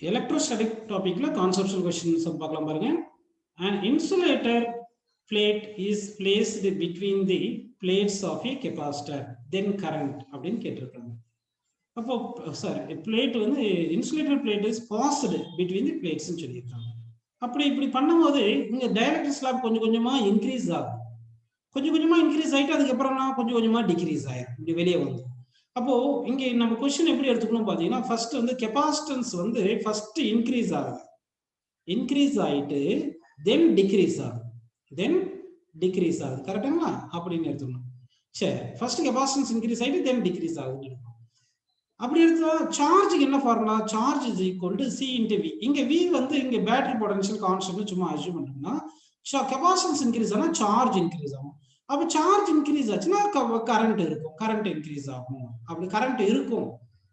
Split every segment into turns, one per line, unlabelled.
electrostatic topicல conceptual questions பார்க்கலாம் பாருங்க. An insulator plate is placed between the plates of a capacitor, then current அப்படின்னு கேட்டிருக்காங்க. அப்போ sorry plate வந்து insulator plate is passed between the பிளேட்ஸ்னு சொல்லியிருக்காங்க. அப்படி இப்படி பண்ணும்போது இங்க டைஎலக்ட்ரிக் ஸ்லாப் கொஞ்சம் கொஞ்சமா இன்க்ரீஸ் ஆகும். கொஞ்சம் கொஞ்சமா இன்க்ரீஸ் ஆகிட்டு அதுக்கப்புறம்னா கொஞ்சம் கொஞ்சமா டிக்ரீஸ் ஆயிடும், இப்படி வெளியே வந்து. அப்போ இங்க நம்ம கொஸ்டின் எப்படி எடுத்துக்கணும் பாத்தீங்கன்னா, ஃபர்ஸ்ட் வந்து கெபாசிட்டன்ஸ் வந்து ஃபர்ஸ்ட் இன்க்ரீஸ் ஆகுது, இன்க்ரீஸ் ஆயிட்டு தென் டிக்ரீஸ் ஆகுது, தென் டிக்ரீஸ் ஆகுது. கரெக்டுங்களா? அப்படின்னு எடுத்துக்கணும். சரி, ஃபர்ஸ்ட் கெபாசிட்டன்ஸ் இன்க்ரீஸ் ஆயிட்டு தென் டிக்ரீஸ் ஆகுதுன்னு எடுக்கணும். அப்படி எடுத்தா சார்ஜுக்கு என்ன formula? Charge is equal to C into V. இங்க வி வந்து இங்க பேட்டரி பொட்டன்ஷியல் கான்ஸ்டன்ட் சும்மா அஸ்யூம் பண்ணோம்னா, கெபாசிட்டன்ஸ் இன்க்ரீஸ் ஆனா சார்ஜ் இன்க்ரீஸ் ஆகும். அப்ப சார்ஜ் இன்க்ரீஸ் ஆச்சுன்னா கரண்ட் இருக்கும், கரண்ட் இன்க்ரீஸ் ஆகும். அப்படி கரண்ட் இருக்கும்,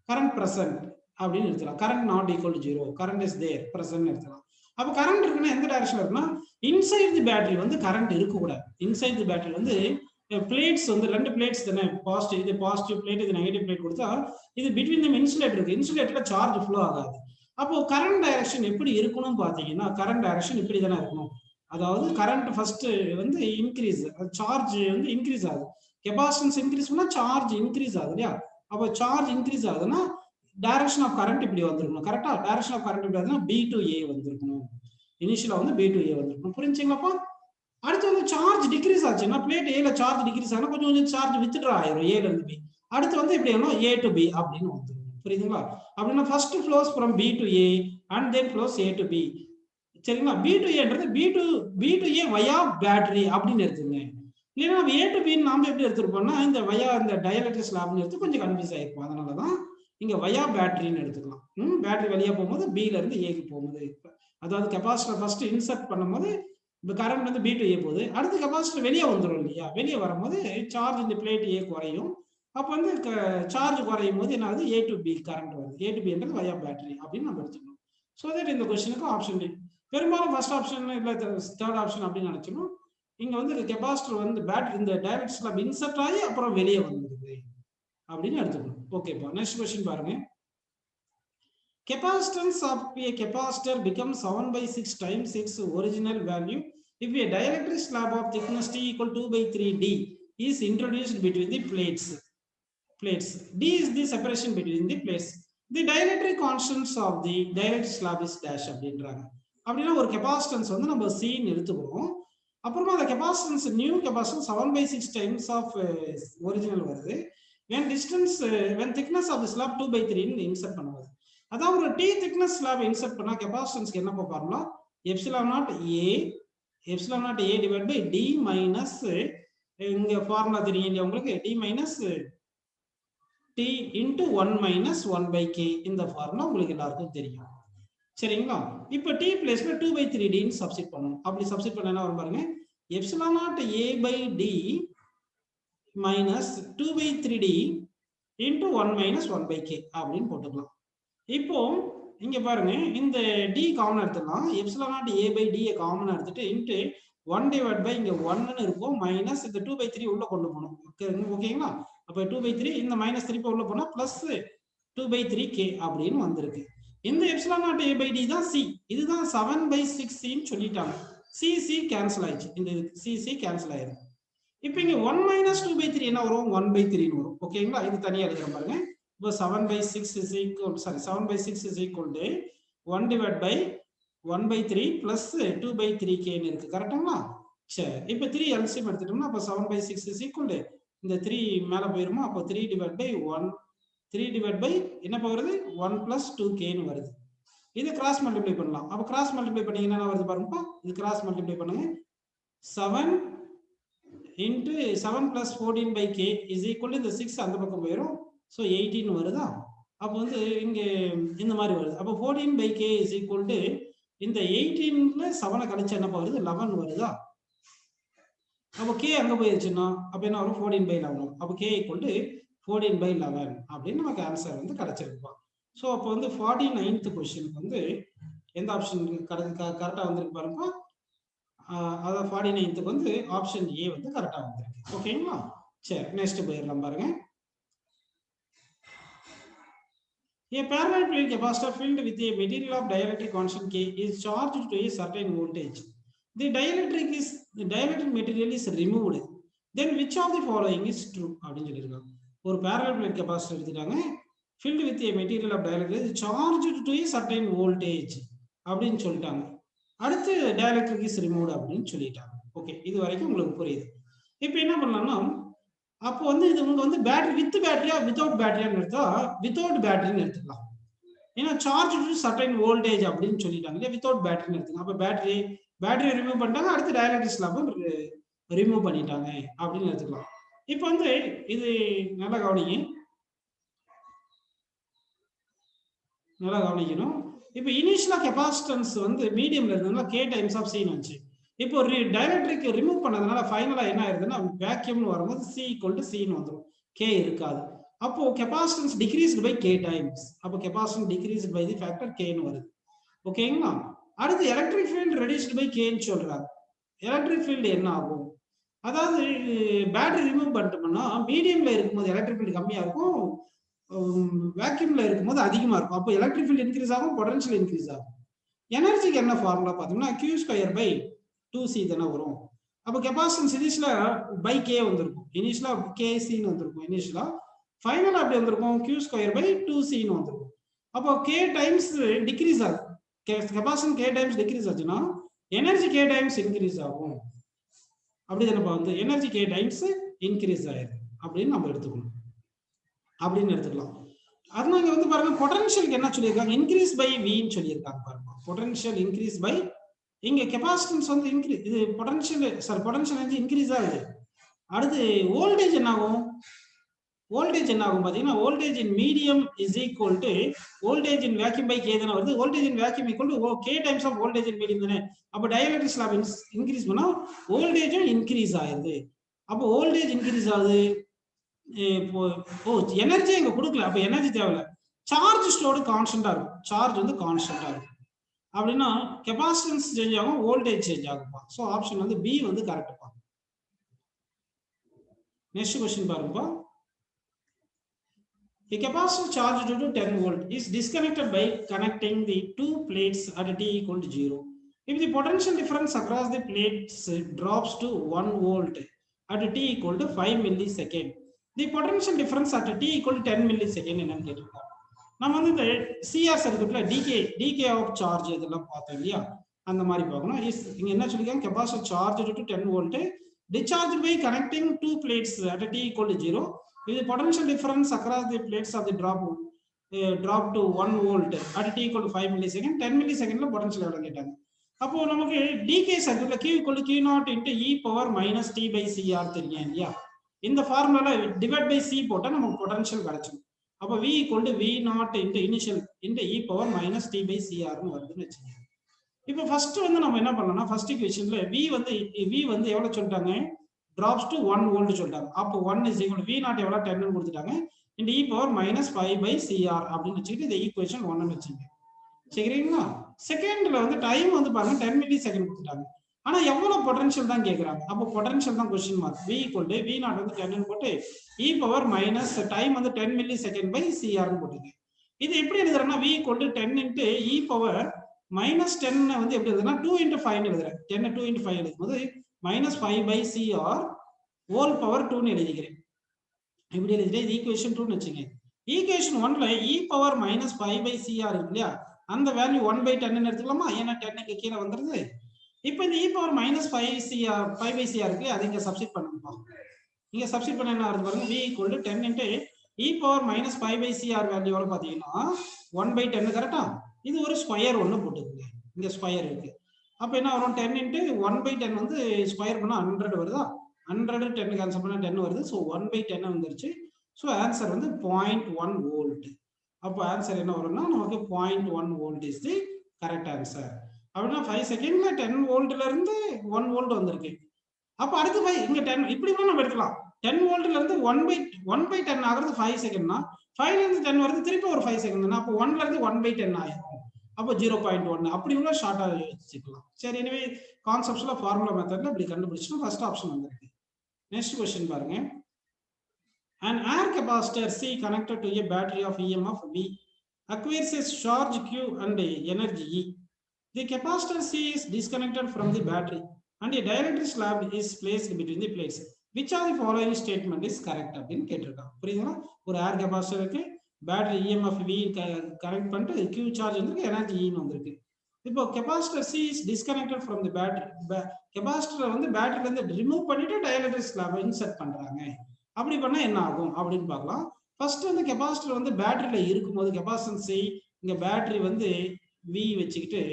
கரண்ட் பிரசன்ட் அப்படின்னு எடுத்துக்கலாம். Current not equal to 0, current is there present எடுத்துக்கலாம். அப்ப கரண்ட் இருக்குன்னா எந்த டைரக்ஷன் இருக்குன்னா, இன்சைட் தி பேட்டரி வந்து கரண்ட் இருக்கக்கூடாது. இன்சைட் தி பேட்டரி வந்து பிளேட்ஸ் வந்து ரெண்டு பிளேட்ஸ் தானே, பாசிட்டிவ், இது பாசிட்டிவ் பிளேட், இது நெகட்டிவ் பிளேட் கொடுத்தா இது பிட்வீன் தி இன்சுலேட்டர் இருக்கு, இன்சுலேட்டர்ல சார்ஜ் ஃப்ளோ ஆகாது. அப்போ கரண்ட் டைரக்ஷன் எப்படி இருக்கணும் பாத்தீங்கன்னா, கரண்ட் டைரக்ஷன் இப்படி தானே இருக்கணும். அதாவது கரண்ட் ஃபர்ஸ்ட் வந்து இன்க்ரீஸ், சார்ஜ் வந்து இன்க்ரீஸ் ஆகுது, கெபாசிட்டன்ஸ் இன்க்ரீஸ் பண்ணா சார்ஜ் இன்க்ரீஸ் ஆகுது இல்லையா? அப்போ சார்ஜ் இன்க்ரீஸ் ஆகுதுன்னா டைரக்ஷன் ஆஃப் கரண்ட் இப்படி வந்திருக்கணும். கரெக்டா? டைரக்ஷன் ஆஃப் கரண்ட் இப்படி ஆகுதுன்னா B to A வந்திருக்கணும். இனிஷியலா வந்து B to A வந்திருக்கணும். புரிஞ்சுங்களாப்பா? அடுத்து வந்து சார்ஜ் டிக்ரீஸ் ஆச்சுன்னா, பிளேட் ஏல சார்ஜ் டிக்ரீஸ் ஆனா கொஞ்சம் கொஞ்சம் சார்ஜ் வித்ட்ரா ஆயிரும் ஏல இருந்து பி. அடுத்து வந்து இப்படி என்ன A to B அப்படின்னு வந்துடும். புரியுதுங்களா? அப்படின்னா first flows from B to A and then flows A to B. சரிங்களா? B to Aன்றது B to A via battery அப்படின்னு எடுத்துங்க. இல்லைன்னா A to B நாம எப்படி எடுத்துருப்போம்னா, இந்த வயா இந்த டைஎலக்ட்ரிக் ஸ்லாப்னு எடுத்து கொஞ்சம் கன்ஃபியூஸ் ஆயிருக்கும். அதனாலதான் இங்க வயா பேட்டரின்னு எடுத்துக்கலாம். பேட்டரி வழியா போகும்போது B ல இருந்து ஏக்கு போகும்போது, அதாவது கெபாசிட்டர் ஃபர்ஸ்ட் இன்சர்ட் பண்ணும்போது இந்த கரண்ட் வந்து B to A போகுது, அடுத்து கெபாசிட்டர் வெளியே வந்துடும் இல்லையா? வெளியே வரும்போது சார்ஜ் இந்த பிளேட் A குறையும். அப்போ வந்து சார்ஜ் குறையும் போது என்ன ஆகுது? A to B கரண்ட் வருது. A to B என்றது வயா பேட்டரி அப்படின்னு நம்ம எடுத்துக்கணும். ஸோ தட் இந்த கொஸ்டினுக்கு ஆப்ஷன் டி. பெரும்பாலும் ஃபர்ஸ்ட் ஆப்ஷன் இல்லை தேர்ட் ஆப்ஷன் அப்படின்னு நினைச்சணும். இங்க வந்து கெபாசிட்டர் வந்து பேட்டரி இந்த டைரக்ட் ஸ்லாப் இன்சர்ட் ஆகி அப்புறம் வெளியே வந்துடுது அப்படின்னு எடுத்துக்கணும். ஓகேப்பா, நெக்ஸ்ட் கொஸ்டின் பாருங்க. Capacitance of a capacitor becomes 7/6 times its original value if a dielectric slab of thickness T equal 2/3D is introduced between the plates. D is the separation between the plates. The dielectric constants of the dielectric slab is dash அப்படின்றாங்க. அப்படின்னா ஒரு capacitance வந்து நம்ம C ன்னு எடுத்துக்கிறோம். அப்புறமா அந்த capacitance new capacitance 7/6 times of original வருது. when thickness of the slab 2/3 ன்னு இன்சர்ட் பண்ணுவாங்க. அதாவது ஒரு T thickness slab இன்சர்ட் பண்ணா கெபாசிட்டன்ஸ்க்கு என்ன பார்ப்போம்னா, epsilon naught A divide by D minus, இங்க ஃபார்முலா தெரியும் உங்களுக்கு, D minus T into 1 minus 1/K. இந்த ஃபார்முலா உங்களுக்கு எல்லாருக்கும் தெரியும். சரிங்களா? இப்போ T பிளேஸ்ல 2/3D சப்ஸ்டிட் பண்ணணும். அப்படி சப்ஸ்டிட் பண்ண என்ன வரும் பாருங்க, epsilon naught A by D minus 2/3D into 1 minus 1/K அப்படின்னு போட்டுக்கலாம். இப்போ இங்க பாருங்க, இந்த D காமன் எடுத்துக்கலாம். Epsilon naught A by D common எடுத்துட்டு இன்டு 1 டிவைட் பை இங்க 1ன்னு இருக்கும் மைனஸ் இந்த 2/3 உள்ள கொண்டு போகணும். ஓகேங்களா? அப்ப 2/3 இந்த மைனஸ் 3 உள்ள போனா பிளஸ் 2/3K அப்படின்னு வந்திருக்கு. இந்த epsilon naught A by D தான் C. இதுதான் 7/6C ன்னு சொல்லிட்டாங்க. C கேன்சல் ஆயிடுச்சு, இந்த C கேன்சல் ஆயிடும். இப்போ இங்க 1 மைனஸ் 2/3 என்ன வரும்? 1/3 வரும். ஓகேங்களா? இது தனியா எழுதுறேன் பாருங்க. இப்போ 7/6 is equal, sorry, 7/6 is equal to 1 divided by 1/3 plus 2/3K ன்னு இருக்கு. கரெக்ட்டுங்களா? சரி, இப்போ 3 எல்சிஎம் எடுத்துட்டோம்னா அப்போ 7/6 is equal to இந்த 3 மேல போயிருமா? அப்போ 3 divided by 1, 3 divided by என்ன போகிறது? 1 plus 2K ன்னு வருது. இது கிராஸ் மல்டிப்ளை பண்ணலாம். அப்போ கிராஸ் மல்டிப்ளை பண்ணீங்கன்னா என்ன வருது பாருங்கப்பா, இது கிராஸ் மல்டிப்ளை பண்ணுங்க. 7 into 7 plus 14/K is equal to இந்த 6 அந்த பக்கம் போயிடும். ஸோ 18 வருதா? அப்போ வந்து இங்கே இந்த மாதிரி வருது. அப்போ 14/K is equal to இந்த 18ல 7 கழிச்சு என்ன வருது? 11 வருதா? அப்போ K அங்கே போயிருச்சுன்னா அப்போ என்ன வரும்? 14/11. அப்போ K equal to 14/11 அப்படின்னு நமக்கு ஆன்சர் வந்து கிடைச்சிருப்பா. ஸோ அப்போ வந்து 49th கொஸ்டினுக்கு வந்து எந்த ஆப்ஷன் கரெக்டாக வந்திருக்கு பாருப்பா. அதாவது 49th வந்து ஆப்ஷன் A வந்து கரெக்டாக வந்திருக்கு. ஓகேங்களா? சரி, நெக்ஸ்ட் போயிடலாம் பாருங்க. A parallel plate capacitor filled with a material of dielectric constant K is charged to a certain voltage. The dielectric material is removed. Then which of the following is true? அப்படின்னு சொல்லியிருக்காங்க. ஒரு parallel plate capacitor எடுத்துட்டாங்க, filled with a material of dielectric is charged to a certain voltage அப்படின்னு சொல்லிட்டாங்க. அடுத்து dielectric is removed அப்படின்னு சொல்லிட்டாங்க. Okay, இது வரைக்கும் உங்களுக்கு புரியுது. இப்போ என்ன பண்ணலாம்னா, அப்போ வந்து இது உங்க வந்து பேட்டரி வித் பேட்டரியா வித்தவுட் பேட்டரியான்னு எடுத்தா வித்தவுட் பேட்டரின்னு எடுத்துக்கலாம். ஏன்னா சார்ஜ் டு சர்டைன் வோல்டேஜ் அப்படின்னு சொல்லிட்டாங்க, வித்தவுட் பேட்டரின்னு எடுத்துக்கலாம். அப்போ பேட்டரி ரிமூவ் பண்ணிட்டாங்க, அடுத்து டயலக்ட்ரிக் ஸ்லாபும் ரிமூவ் பண்ணிட்டாங்க அப்படின்னு எடுத்துக்கலாம். இப்போ வந்து இது நல்லா கவனிக்கணும். இப்போ இனிஷியலா கெபாசிட்டன்ஸ் வந்து மீடியம்ல இருந்ததுனால K டைம்ஸ் ஆஃப் C வந்துச்சு. இப்போ டைஎலக்ட்ரிக் ரிமூவ் பண்ணதுனால ஃபைனலா என்ன ஆயிருதுன்னா வேக்யூம்னு வரும்போது C ஈக்குவல் டு C ன்னு வந்துடும், K இருக்காது. அப்போ capacitance decreased by K times. அப்போ capacitance decreased by the factor K ன்னு வருது. ஓகேங்களா? அடுத்து electric field reduced by K ன்னு சொல்றாங்க. எலக்ட்ரிக் ஃபீல்டு என்ன ஆகும்? அதாவது பேட்டரி ரிமூவ் பண்ணிட்டோம்னா மீடியம்ல இருக்கும்போது எலக்ட்ரிக் ஃபீல்டு கம்மியா இருக்கும், வேக்யூம்ல இருக்கும்போது அதிகமா இருக்கும். அப்போ எலக்ட்ரிக் ஃபீல்டு இன்க்ரீஸ் ஆகும், பொட்டன்ஷியல் இன்க்ரீஸ் ஆகும். எனர்ஜிக்கு என்ன ஃபார்முலா பார்த்தோம்னா Q² பை 2C தானே வரும். அப்போ கெபாசிட்டன்ஸ் இனிஷியலா பை K வந்திருக்கும், இனிஷியலா KCன்னு வந்திருக்கும், இனிஷியலா ஃபைனலா அப்படி வந்திருக்கும் Q² பை 2Cன்னு வந்திருக்கும். அப்போ K டைம்ஸ் டிக்ரீஸ் ஆகும், கெபாசிட்டன்ஸ் K டைம்ஸ் டிக்ரீஸ் ஆச்சுன்னா எனர்ஜி K டைம்ஸ் இன்க்ரீஸ் ஆகும். அப்படி தானே வந்து எனர்ஜி K டைம்ஸ் இன்க்ரீஸ் ஆயிருக்கு அப்படின்னு நம்ம எடுத்துக்கணும், அப்படின்னு எடுத்துக்கலாம். அதனால இங்க வந்து பாருங்க பொட்டன்ஷியலுக்கு என்ன சொல்லியிருக்காங்க, இன்க்ரீஸ் பை Vன்னு சொல்லியிருக்காங்க பாருங்க. பொட்டன்ஷியல் இன்க்ரீஸ் பை, இங்க கெபாசிட்டன்ஸ் வந்து இன்க்ரீஸ், இது பொட்டன்ஷியல் எனர்ஜி இன்க்ரீஸ் ஆகுது. அடுத்து வோல்டேஜ் என்ன ஆகும், பாத்தீங்கன்னா voltage in medium is equal to voltage in vacuum by K தானே வருது. Voltage in vacuum equal to K times of voltage in medium தானே. அப்போ டயலக்ட்ரிக் ஸ்லாப் இன்க்ரீஸ் பண்ணா வோல்டேஜும் இன்க்ரீஸ் ஆகுது. அப்போ வோல்டேஜ் இன்க்ரீஸ் ஆகுது. எனர்ஜி இங்க கொடுக்கல, அப்ப எனர்ஜி தேவையில்ல. சார்ஜ் ஸ்டோர்டு கான்ஸ்டன்டா இருக்கும், சார்ஜ் வந்து கான்ஸ்டன்டா இருக்கும். அப்படின்னா கெபாசிட்டன்ஸ் சேஞ்ச் ஆகும், வோல்டேஜ் சேஞ்ச் ஆகும்பா. ஸோ ஆப்ஷன் வந்து பி வந்து கரெக்ட்பா. நெக்ஸ்ட் क्वेश्चन பாருங்கப்பா. A capacitor charged to 10 volt is disconnected by connecting the two plates at t equal to 0. If the potential difference across the plates drops to 1 volt at t equal to 5 millisecond, the potential difference at t equal to 10 millisecond என்னன்னு கேட்டிருக்காங்க. நம்ம வந்து இந்த CR சர்க்யூட்ல decay of charge இதெல்லாம் பார்த்தோம் இல்லையா, அந்த மாதிரி பார்க்கணும். இங்க என்ன சொல்லிருக்காங்க, capacitor charge to 10 volt discharged by connecting two plates at t equal to 0 with the potential difference across the plates of the drop to 1 volt at t equal to 5 millisecond. 10 millisecond potential எவ்வளவு கேட்டாங்க. அப்போ நமக்கு decay சர்க்யூட்ல Q equal to Q0 into e power minus t by CR தெரியும் இல்லையா. இந்த ஃபார்முலால divide by C போட்டா நமக்கு potential கிடைச்சிடும். அப்போ V equal to V0 into initial into e power minus t by CR னு வருதுன்னு வெச்சுங்க. இப்போ ஃபர்ஸ்ட் வந்து நம்ம என்ன பண்ணலாம்னா ஃபர்ஸ்ட் ஈக்குவேஷன்ல V வந்து எவ்வளவு சொல்லிட்டாங்க, drops to 1 volt சொல்லிட்டாங்க. அப்போ 1 is equal to V0 எவ்வளவு 10 னு கொடுத்துட்டாங்க into e power minus 5 by CR அப்படின்னு வச்சுக்கிட்டு இந்த ஈக்குவேஷன் 1 னு வெச்சுங்க. சரிங்களா? செகண்ட்ல வந்து டைம் வந்து பாருங்க 10 மில்லி செகண்ட் கொடுத்துட்டாங்க. ஆனா எவ்வளவு பொட்டன்ஷியல் தான் கேக்குறாங்க. அப்போ பொட்டன்ஷியல் தான் question mark. V equal to V0 வந்து 10 னு போட்டு e power minus டைம் வந்து 10 மில்லி செகண்ட் by CR னு போட்டுங்க. இது எப்படி எழுதுறேன்னா V equal to 10 into e power minus 10 வந்து எப்படி எழுதுறேன்னா 2 into 5 னு எழுதுறேன். 10 2 into 5 எழுதும்போது minus 5 by CR whole power 2 னு எழுதிக்கிறேன். இப்படி எழுதிட்டு இது ஈக்குவேஷன் 2 னு வெச்சுங்க. ஈக்குவேஷன் 1ல e power minus 5 by CR இருக்கு இல்லையா, அந்த வேல்யூ 1 by 10 னு எடுத்துக்கலாமா, ஏன்னா 10 க்கு கீழ வந்துருது. இப்போ இந்த e power minus 5 by CR இருக்கு, அதை இங்க சப்ஸ்டிட் பண்ணுங்க. இங்க சப்ஸ்டிட் பண்ண என்ன வருது பாருங்க, v equal to 10 into e power minus 5 by CR value எவ்வளவு பாத்தீங்கன்னா 1 by 10 கரெக்ட்டா. இது ஒரு ஸ்கொயர் ஒன்னு போட்டுக்கங்க, இங்க ஸ்கொயர் இருக்கு. அப்ப என்ன வரும், 10 into 1 by 10 வந்து ஸ்கொயர் பண்ணா 100 வருதா, 100 10 கேன்சல் பண்ணா 10 வருது. சோ 1 by 10 வந்துருச்சு. சோ ஆன்சர் வந்து 0.1 வோல்ட். அப்போ ஆன்சர் என்ன வரும்னா நமக்கு 0.1 volt is the correct answer. அப்படின்னா 5 செகண்ட்ல 10 வோல்ட்ல இருந்து 1 வோல்ட் வந்திருக்கு. அப்ப அடுத்து 5 இங்க 10 இப்படி கூட நம்ம எடுக்கலாம். 10 வோல்ட்ல இருந்து 1 by 10 ஆகிறது 5 செகண்ட்னா 5ல இருந்து 10 வருது, திருப்பி ஒரு 5 செகண்ட்னா அப்போ 1ல இருந்து 1 by 10 ஆயிடும். அப்போ 0.1 அப்படி கூட ஷார்ட்டா வச்சுக்கலாம். சரி, எனவே கான்செப்ட்ஸ்ல ஃபார்முலா மெத்தட்ல இப்படி கண்டுபிடிச்சோம். ஃபர்ஸ்ட் ஆப்ஷன் வந்திருக்கு. நெக்ஸ்ட் क्वेश्चन பாருங்க. An air capacitor C connected to a battery of EMF V acquires a charge Q and energy E. The capacitor C is disconnected from the battery and a dielectric slab is placed between the plates. Which of the following statement is correct அப்படின்னு கேட்டிருக்காங்க. புரியுதுங்களா? ஒரு air கெபாசிட்டருக்கு battery EMF V connect பண்ணிட்டு Q charge வந்து energy ஈன்னு வந்திருக்கு. இப்போ capacitor C is disconnected from the battery, கெபாசிட்டரை வந்து பேட்டரியில இருந்து ரிமூவ் பண்ணிட்டு டயலக்ட்ரிக் ஸ்லாபை இன்சர்ட் பண்றாங்க. அப்படி பண்ணா என்ன ஆகும் அப்படின்னு பார்க்கலாம். ஃபர்ஸ்ட் வந்து கெபாசிட்டர் வந்து பேட்டரியில இருக்கும்போது கெபாசிட்டன்ஸ் சி, இங்க பேட்டரி வந்து வி வச்சுக்கிட்டு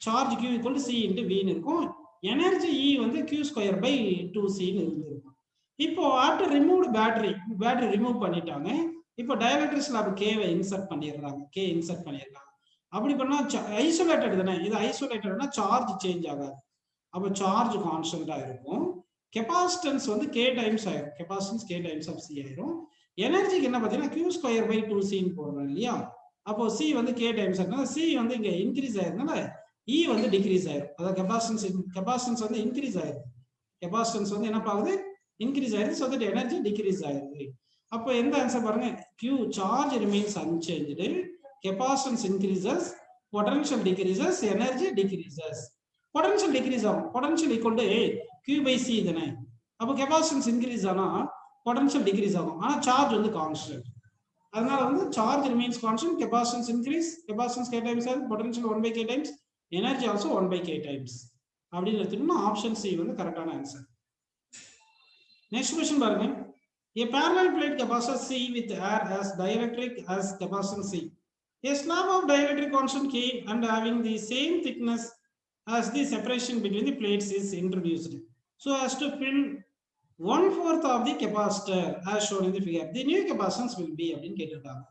charge Q equal to C into வின்னு இருக்கும். எனர்ஜி இ வந்து கியூ ஸ்கொயர் பை 2சின்னு இருந்திருக்கும். இப்போ ஆஃப்டர் ரிமூவ்டு பேட்டரி ரிமூவ் பண்ணிட்டாங்க. இப்போ டயலக்ட்ரிக் ஸ்லாப் கேவை இன்சர்ட் பண்ணிடுறாங்க, கே இன்சர்ட் பண்ணிடுறாங்க. அப்படி பண்ணா ஐசோலேட்டட் தானே, இது ஐசோலேட்டட்னா சார்ஜ் சேஞ்ச் ஆகாது. அப்போ சார்ஜ் கான்ஸ்டன்டா இருக்கும். கெபாசிட்டன்ஸ் வந்து கே டைம்ஸ் ஆயிரும், capacitance K times of C ஆயிரும். எனர்ஜிக்கு என்ன பார்த்தீங்கன்னா கியூ ஸ்கொயர் பை 2சின்னு போடுறோம் இல்லையா. அப்போ சி வந்து கே டைம்ஸ் ஆகுதுனால சி வந்து இங்க இன்க்ரீஸ் ஆயிருந்தனால இ வந்து டிக்ரீஸ் ஆயிரும். அதாவது கெபாசிட்டன்ஸ் வந்து இன்க்ரீஸ் ஆயிருது. கெபாசிட்டன்ஸ் வந்து என்ன ஆகுது, இன்க்ரீஸ் ஆயிருது. ஸோ தட் எனர்ஜி டிக்ரீஸ் ஆயிருது. அப்போ எந்த ஆன்சர் பாருங்க, Q charge remains unchanged, capacitance increases, potential decreases, energy decreases. Potential decrease ஆகும், potential equal to Q by C தானே. அப்போ கெபாசிட்டன்ஸ் இன்க்ரீஸ் ஆனா பொட்டன்ஷியல் டிக்ரீஸ் ஆகும், ஆனா சார்ஜ் வந்து கான்ஸ்டன்ட். அதனால வந்து charge remains constant, capacitance increase, capacitance k times ஆகுது, potential 1/k times, energy also 1/k times அப்படின்னு எடுத்துட்டோம்னா ஆப்ஷன் சி வந்து கரெக்டான ஆன்சர். நெக்ஸ்ட் क्वेश्चन பாருங்க. A parallel plate capacitor C with air as dielectric as capacitance C. A slab of dielectric constant K and having the same thickness as the separation between the plates is introduced so as to fill 1/4 of the capacitor as shown in the figure. The new capacitance will be அப்படின்னு கேட்டிருக்காங்க.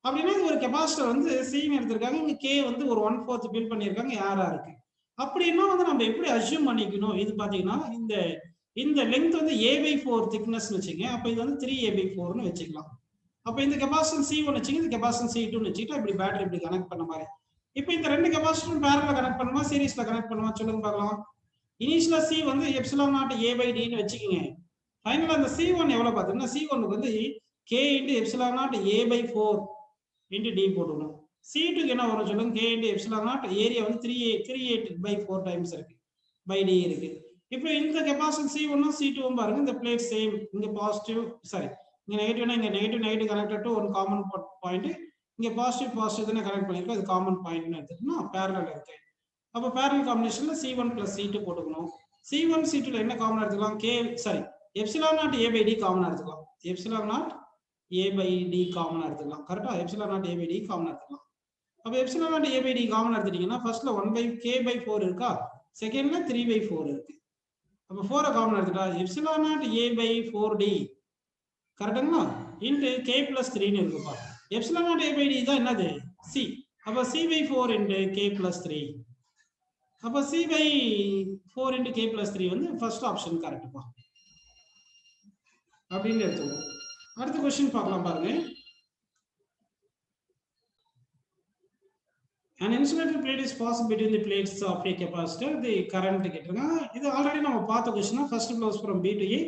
அப்படின்னா ஒரு capacitor வந்து சின்னு எடுத்திருக்காங்க, இங்க K வந்து ஒரு 1/4 bill பண்ணியிருக்காங்க, ஏரா இருக்கு. அப்படின்னா வந்து நம்ம எப்படி அஸ்யூம் பண்ணிக்கணும், இது பாத்தீங்கன்னா இந்த லெங்த் வந்து a/4 திக்னஸ் வச்சுங்க. அப்ப இது வந்து 3a/4ன்னு வச்சுக்கலாம். அப்ப இந்த கெபாசிட்டன்ஸ் C1 வச்சுங்க, இந்த கெபாசிட்டன்ஸ் C2ன்னு வச்சுக்கிட்டு இப்படி பேட்டரி இப்படி கனெக்ட் பண்ண மாதிரி. இப்போ இந்த ரெண்டு கெபாசிட்டரும் பேரலா கனெக்ட் பண்ணுமா சீரிஸ்ல கனெக்ட் பண்ணுமா சொல்லுங்க பார்க்கலாம். இனிஷியலா C வந்து எப்சிலான் நாட் a/dன்னு வச்சுக்கோங்க. ஃபைனலா அந்த C1 எவ்வளவு பார்த்தீங்கன்னா C1 வந்து k × epsilon not a/4 × d போட்டுக்கணும். C2 க்கு என்ன வரும் சொல்லுங்க, k × எப்சிலான் நாட், ஏரியா வந்து 3/4 டைம்ஸ் இருக்கு, பை d இருக்கு. இப்போ இந்த கெபாசிட்டன்ஸ் C1 C2 பாருங்க, இந்த பிளேட் சேம், இங்க பாசிட்டிவ் சாரி இங்க நெகட்டிவ்னா இங்க நெகட்டிவ் கனெக்டட் டு ஒரு காமன் பாயிண்ட், இங்க பாசிட்டிவ் தான கனெக்ட் பண்ணிருக்கோம், இது காமன் பாயிண்ட்னு எடுத்துட்டோம்னா பேரலல் இருக்கு. அப்ப பேரலல் காம்பினேஷன்ல C1 + C2 போட்டுக்கணும். C1 C2 ல என்ன காமன் எடுத்துக்கலாம், எப்சிலான் நாட் a/d காமன் எடுத்துக்கலாம், எப்சிலான் நாட் a/d காமன் எடுத்துக்கலாம். கரெக்ட்டா, எப்சிலான் நாட் a/d காமன் எடுத்துக்கலாம். அப்ப எப்சிலான் நாட் a/d காமன் எடுத்துட்டீங்கன்னா ஃபர்ஸ்ட்ல 1/k/4 இருக்கா, செகண்ட்ல 3/4 இருக்கு. அப்ப 4 காமன் எடுத்துட்டா எப்சிலான் நாட் a/4d கரெக்ட்டுங்களா, இன்டு k + 3ன்னு இருக்குப்பா. எப்சிலான் நாட் a/d தான் என்னது, c. அப்ப c/4 × k + 3. அப்ப c/4 × k + 3 வந்து ஃபர்ஸ்ட் ஆப்ஷன் கரெக்ட்ப்பா அப்படின்னு எடுத்துக்கோ. அடுத்த क्वेश्चन பார்க்கலாம் பாருங்க. An insulator plate is passed between the plates of a capacitor. The current கேட்டிருக்காங்க. இது ஆல்ரெடி நம்ம பார்த்த क्वेश्चन தான். First flows from B to A,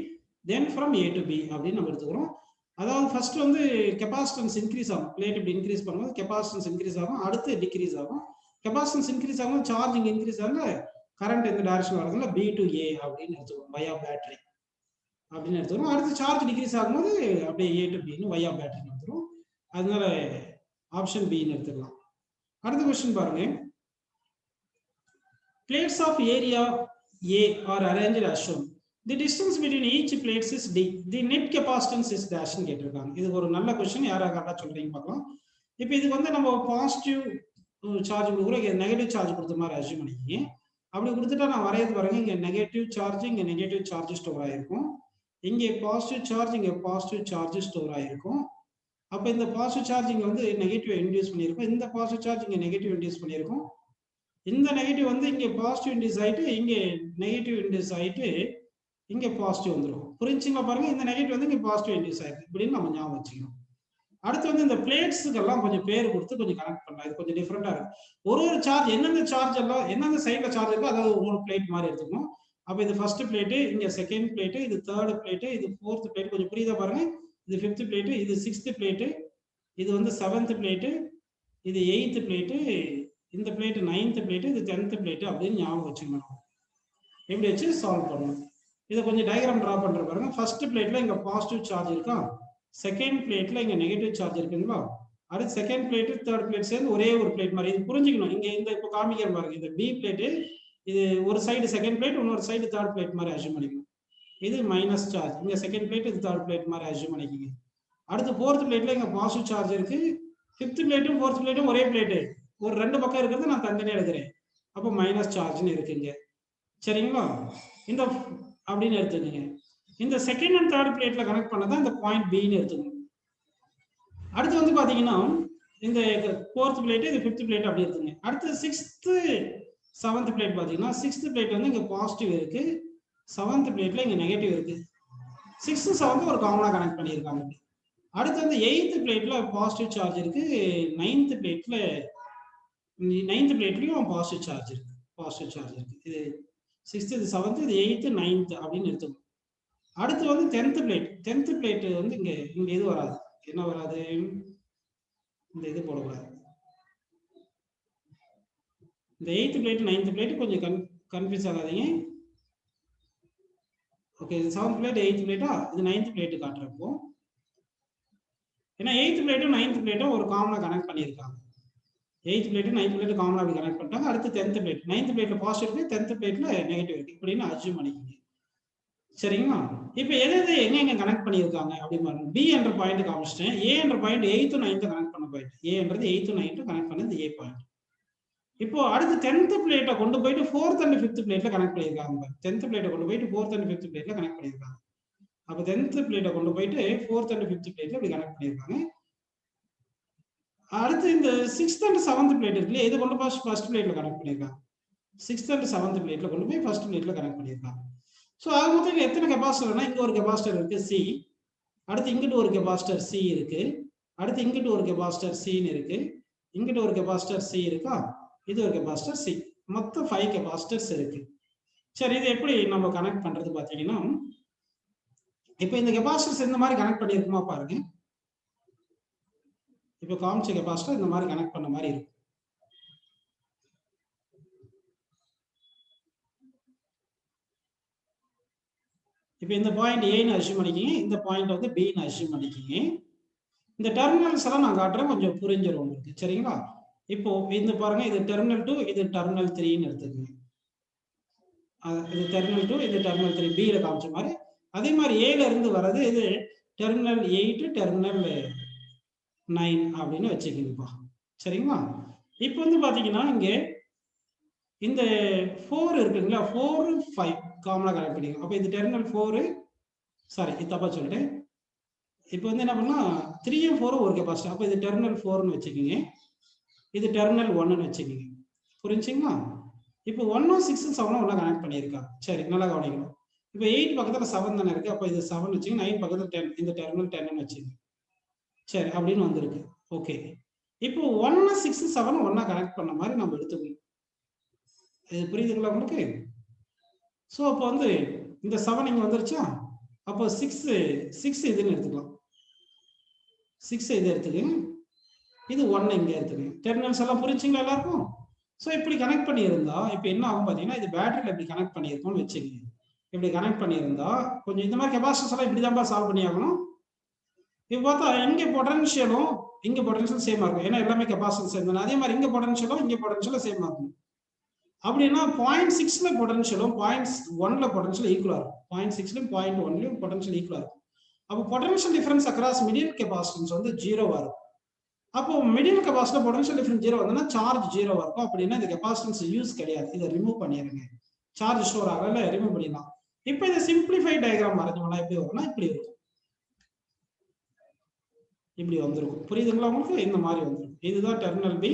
then from A to B அப்படின்னு நம்ம எடுத்துக்கிறோம். அதாவது ஃபர்ஸ்ட் வந்து கெபாசிட்டன்ஸ் இன்க்ரீஸ் ஆகும், பிளேட் இப்படி இன்க்ரீஸ் பண்ணும்போது கெபாசிட்டன்ஸ் இன்க்ரீஸ் ஆகும், அடுத்து டிக்ரீஸ் ஆகும். கெபாசிட்டன்ஸ் இன்க்ரீஸ் ஆகும், சார்ஜிங் இன்க்ரீஸ் ஆகுது, கரண்ட் எந்த டைரக்ஷன் வருதுன்னா B to A அப்படின்னு எடுத்துக்கிறோம், வயா பேட்டரி அப்படின்னு எடுத்துக்கிறோம். அடுத்து சார்ஜ் டிக்ரீஸ் ஆகும்போது அப்படியே A to B via battery எடுத்துக்கிறோம். அதனால ஆப்ஷன் B எடுத்துக்கலாம். அடுத்த क्वेश्चन பாருங்க. Plates of area A are arranged as shown. The distance between each plates is d. The net capacitance is dash ன்னு கேட்டிருக்காங்க. இது ஒரு நல்ல क्वेश्चन, யாரா கரெக்ட்டா சொல்றீங்க பார்க்கலாம். இப்போ இதுக்கு வந்து நம்ம பாசிட்டிவ் சார்ஜ் கொடுக்குறோம், நெகட்டிவ் சார்ஜ் கொடுத்த மாதிரி அஸ்யூம் பண்ணிக்கீங்க. அப்படி கொடுத்துட்டா நான் வரையது பாருங்க, இங்க நெகட்டிவ் சார்ஜ், இங்க நெகட்டிவ் சார்ஜ் ஸ்டோர் ஆயிருக்கும், இங்க பாசிட்டிவ் சார்ஜ், இங்க பாசிட்டிவ் சார்ஜ் ஸ்டோர் ஆயிருக்கும். அப்ப இந்த பாசிட்டிவ் சார்ஜ் இங்க வந்து நெகட்டிவ் இன்டியூஸ் பண்ணிருக்கும், இந்த பாசிட்டிவ் சார்ஜ் இங்க நெகட்டிவ் இன்டியூஸ் பண்ணிருக்கும், இந்த நெகட்டிவ் வந்து இங்க பாசிட்டிவ் இன்டியூஸ் ஆயிட்டு இங்க நெகட்டிவ் இன்டியூஸ் ஆயிட்டு இங்க பாசிட்டிவ் வந்துரும். புரிஞ்சுங்களா பாருங்க, இந்த நெகட்டிவ் வந்து இங்க பாசிட்டிவ் இன்டியூஸ் ஆயிருக்கு இப்படின்னு நம்ம ஞாபகம் வச்சுக்கணும். அடுத்து வந்து இந்த பிளேட்ஸ்க்கு எல்லாம் கொஞ்சம் பேர் கொடுத்து கொஞ்சம் கனெக்ட் பண்ணலாம், இது கொஞ்சம் டிஃபரெண்டா இருக்கு. ஒரு சார்ஜ் எந்தெந்த சார்ஜ் எல்லாம் எந்தெந்த சைட்ல சார்ஜ் இருக்கோ அதாவது ஒரு பிளேட் மாதிரி எடுத்துக்கணும். அப்ப இது ஃபர்ஸ்ட் பிளேட்டு, இங்க செகண்ட் பிளேட்டு, இது தேர்ட் பிளேட்டு, இது ஃபோர்த் பிளேட், கொஞ்சம் புரியுதா பாருங்க, இது ஃபிஃப்த் பிளேட்டு, இது சிக்ஸ்த் பிளேட்டு, இது வந்து செவன்த் பிளேட்டு, இது 8th பிளேட்டு, இந்த பிளேட் 9th பிளேட்டு, இது 10th பிளேட்டு அப்படின்னு ஞாபகம் வச்சுக்கணும். எப்படி வச்சு சால்வ் பண்ணணும். இதை கொஞ்சம் டயக்ராம் டிரா பண்ற பாருங்க. ஃபர்ஸ்ட் பிளேட்ல இங்க பாசிட்டிவ் சார்ஜ் இருக்கா, செகண்ட் பிளேட்ல இங்க நெகட்டிவ் சார்ஜ் இருக்குங்களா. அடுத்து செகண்ட் பிளேட் தேர்ட் பிளேட் சேர்ந்து ஒரே ஒரு பிளேட் மாதிரி. இது புரிஞ்சுக்கணும். இங்க இந்த இப்போ காமிக்கிற பாருங்க, இந்த பி பிளேட்டு, இது ஒரு சைடு செகண்ட் பிளேட், இன்னொரு சைடு தேர்ட் பிளேட் மாதிரி அஸ்யூம் பண்ணிக்கணும். இது மைனஸ் சார்ஜ், இங்க செகண்ட் பிளேட், இது தேர்ட் பிளேட் மாதிரி அஸ்யூம் பண்ணிக்கோங்க. அடுத்து ஃபோர்த் பிளேட்ல இங்க பாசிட்டிவ் சார்ஜ் இருக்கு, ஃபிஃப்த் பிளேட்டும் ஃபோர்த் பிளேட்டும் ஒரே பிளேட்டு, ஒரு ரெண்டு பக்கம் இருக்கிறது நான் தனித்தனியாக எடுக்கிறேன். அப்போ மைனஸ் சார்ஜ்னு இருக்குங்க. சரிங்களா, இந்த அப்படின்னு எடுத்துக்கோங்க. இந்த செகண்ட் அண்ட் தேர்ட் பிளேட்ல கனெக்ட் பண்ணதான் இந்த பாயிண்ட் பின்னு எடுத்துக்கணும். அடுத்து வந்து பாத்தீங்கன்னா இந்த ஃபோர்த் பிளேட், இது ஃபிஃப்த் பிளேட் அப்படி எடுத்துங்க. அடுத்து சிக்ஸ்த் செவன்த் பிளேட் பாத்தீங்கன்னா சிக்ஸ்த் பிளேட் வந்து இங்க பாசிட்டிவ் இருக்கு, செவன்த் பிளேட்ல இங்க நெகட்டிவ் இருக்கு. சிக்ஸ்த் செவன்த் ஒரு காமனா கனெக்ட் பண்ணியிருக்காங்க. அடுத்து வந்து எயித்து பிளேட்ல பாசிட்டிவ் சார்ஜ் இருக்கு, நைன்த் பிளேட்லயும் பாசிட்டிவ் சார்ஜ் இருக்கு, பாசிட்டிவ் சார்ஜ் இருக்கு. இது சிக்ஸ்த், இது செவன்த், இது எயித்து, நைன்த் அப்படின்னு எடுத்துக்கணும். அடுத்து வந்து டென்த் பிளேட் வந்து இங்க இது வராது, என்ன வராது, இந்த இது போடக்கூடாது. இந்த எயித்து பிளேட் நைன்த் பிளேட் கொஞ்சம் கன்ஃபியூஸ் ஆகாதீங்க. ஓகே, இது செவன்த் பிளேட் எயித்து பிளேட்டா, இது நைன்த் பிளேட் காட்டுறப்போ, ஏன்னா எயித்து பிளேட்டும் நைன்த் பிளேட்டும் ஒரு காமனா கனெக்ட் பண்ணியிருக்காங்க. எயித்து பிளேட் நைன்த் பிளேட் காமனா அப்படி கனெக்ட் பண்ணிட்டாங்க. அடுத்து டென்த் பிளேட், நைன்த் பிளேட்ல பாசிட்டிவ் இருக்கு, டென்த் பிளேட்ல நெகட்டிவ் இருக்கு இப்படின்னு அஸ்யூம் பண்ணிக்கோங்க. சரிங்களா, இப்போ எது எங்க கனெக்ட் பண்ணியிருக்காங்க அப்படின்னு பி என்ற பாயிண்ட் காமிச்சிட்டேன். ஏ என்ற பாயிண்ட் எயித்து நைன்த்து கனெக்ட் பண்ண பாயிண்ட், ஏன்றது எயித்து நைன்த்து கனெக்ட் பண்ணது ஏ பாயிண்ட். இப்போ அடுத்து டென்த் பிளேட்டை கொண்டு போயிட்டு ஃபோர்த் அண்ட் ஃபிஃப்த் பிளேட்ல கனெக்ட் பண்ணியிருக்காங்க. டென்த் பிளேட்டை கொண்டு போயிட்டு ஃபோர்த் அண்ட் ஃபிஃப்த் பிளேட்ல கனெக்ட் பண்ணியிருக்காங்க. அப்போ டென்த் பிளேட்டை கொண்டு போயிட்டு ஃபோர்த் அண்ட் ஃபிஃப்த் பிளேட்ல இப்படி கனெக்ட் பண்ணியிருக்காங்க. அடுத்து இந்த சிக்ஸ்த் அண்ட் செவன்த் பிளேட் இருக்கு, இதை கொண்டு போய் ஃபர்ஸ்ட் பிளேட்ல கனெக்ட் பண்ணியிருக்காங்க. சிக்ஸ்த் அண்ட் செவன்த் பிளேட்ல கொண்டு போய் ஃபர்ஸ்ட் பிளேட்ல கனெக்ட் பண்ணியிருக்காங்க. ஸோ அது மொத்தம் எத்தனை கெபாசிட்டர்னா, இங்க ஒரு கெபாசிட்டர் இருக்கு சி, அடுத்து இங்கிட்டு ஒரு கெபாசிட்டர் சி இருக்கு, அடுத்து இங்கிட்டு ஒரு கெபாசிட்டர் சின்னு இருக்கு, இங்கிட்டு ஒரு கெபாசிட்டர் சி இருக்கா, இது ஒரு கெபாசிட்டர் சி, மொத்தம் 5 கெபாசிட்டர்ஸ் இருக்கு. சரி, இது எப்படி நம்ம கனெக்ட் பண்றது பாத்தீங்கன்னா, இப்போ இந்த கெபாசிட்டர்ஸ் இந்த மாதிரி கனெக்ட் பண்ணியிருக்குமா பாருங்க. இப்போ காமிச்ச கெபாசிட்டர் இந்த மாதிரி கனெக்ட் பண்ண மாதிரி இருக்கும். இப்போ இந்த பாயிண்ட் ஏன்னு அஸ்யூம் பண்ணிக்கிங்க, இந்த பாயிண்ட் வந்து பின்னு அஸ்யூம் பண்ணிக்கிங்க. இந்த டெர்மினல்ஸ் எல்லாம் நான் காட்டுறேன், கொஞ்சம் புரிஞ்சிடும் உங்களுக்கு. சரிங்களா, இப்போ இந்த பாருங்க, இது டெர்மினல் 2, இது டெர்மினல் 3ன்னு எடுத்துக்கோங்க. இது டெர்மினல் 2, இது டெர்மினல் 3, பியில் காமிச்ச மாதிரி. அதே மாதிரி ஏல இருந்து வர்றது இது டெர்மினல் 8, டெர்மினல் 9 அப்படின்னு வச்சுக்கோங்கப்பா. சரிங்களா, இப்போ வந்து பாத்தீங்கன்னா இங்க இந்த 4 இருக்குங்களா, 4 5 காமனா கனெக்ட் பண்ணிக்கோங்க. அப்போ இது டெர்மினல் 4, சாரி இது தப்பா சொல்லிட்டேன். இப்போ வந்து என்ன பண்ணா 3ம் 4ம் ஒரு கெபாசிட்டர், அப்போ இது டெர்மினல் 4ன்னு வச்சுக்கோங்க, இது டெர்மினல் 1ன்னு வச்சுக்கோங்க. புரிஞ்சுங்களா, இப்போ 1ம் 6ம் 7ம் ஒன்றா கனெக்ட் பண்ணியிருக்காங்க. சரி, நல்லா கவனிக்கணும். இப்போ 8 பக்கத்தில் 7 தானே இருக்கு, அப்போ இது 7 வச்சுங்க, 9 பக்கத்தில் 10, இந்த டெர்மினல் 10ன்னு வச்சுங்க. சரி, அப்படின்னு வந்திருக்கு. ஓகே, இப்போ 1 6 7 ஒன்றா கனெக்ட் பண்ண மாதிரி நம்ம எடுத்துக்கணும். இது புரியுதுங்களா உங்களுக்கு? ஸோ அப்போ வந்து இந்த 7 இங்கே வந்துருச்சா, அப்போ 6 இதுன்னு எடுத்துக்கலாம். 6 இது எடுத்துக்கங்க, இது 1 இங்கே எடுத்துக்கங்க. டெர்மினல்ஸ் எல்லாம் புரிஞ்சுங்களா எல்லாருக்கும்? ஸோ இப்படி கனெக்ட் பண்ணியிருந்தா இப்போ என்ன ஆகும் பார்த்தீங்கன்னா, இது பேட்டரியில் இப்படி கனெக்ட் பண்ணியிருக்கோம்னு வச்சுக்கோங்க. இப்படி கனெக்ட் பண்ணியிருந்தா கொஞ்சம் இந்த மாதிரி கெபாசிட்டர்ஸ் எல்லாம் இப்படி தான் சால்வ் பண்ணி ஆகணும். இப்போ பார்த்தா இங்கே பொட்டன்ஷியலும் இங்கே பொட்டன்ஷியல் சேமா இருக்கும், ஏன்னா எல்லாமே கெபாசிட்டர் சேர்ந்து. அதே மாதிரி இங்கே பொட்டன்ஷியலும் இங்கே பொட்டன்ஷியலும் சேமா இருக்கும். அப்படின்னா 0.6ல பொட்டன்ஷியலும் 0.1ல பொட்டன்ஷியல் ஈக்குவலா இருக்கும். 0.6லையும் 0.1லையும் பொட்டன்ஷியல் ஈக்குவலா இருக்கும். அப்போ potential difference across middle capacitance வந்து 0வா இருக்கும். அப்போ மிடில் கெபாசிட்டர் பொட்டன்ஷியல் டிஃபரன்ஸ் 0 வந்தா சார்ஜ் 0வா இருக்கும். அப்படின்னா இந்த கெபாசிட்டன்ஸ் யூஸ் கிடையாது, இதை ரிமூவ் பண்ணிடுங்க. சார்ஜ் ஸ்டோர் ஆகல, ரிமூவ் பண்ணிடலாம். இப்போ இந்த சிம்பிளிஃபைட் டயக்ராம் வரைஞ்சோம்னா எப்படி வரும்னா இப்படி இருக்கும், இப்படி வந்திருக்கும். புரியுதுங்களா உங்களுக்கு? இந்த மாதிரி வந்திருக்கும். இதுதான் டெர்மினல் பி,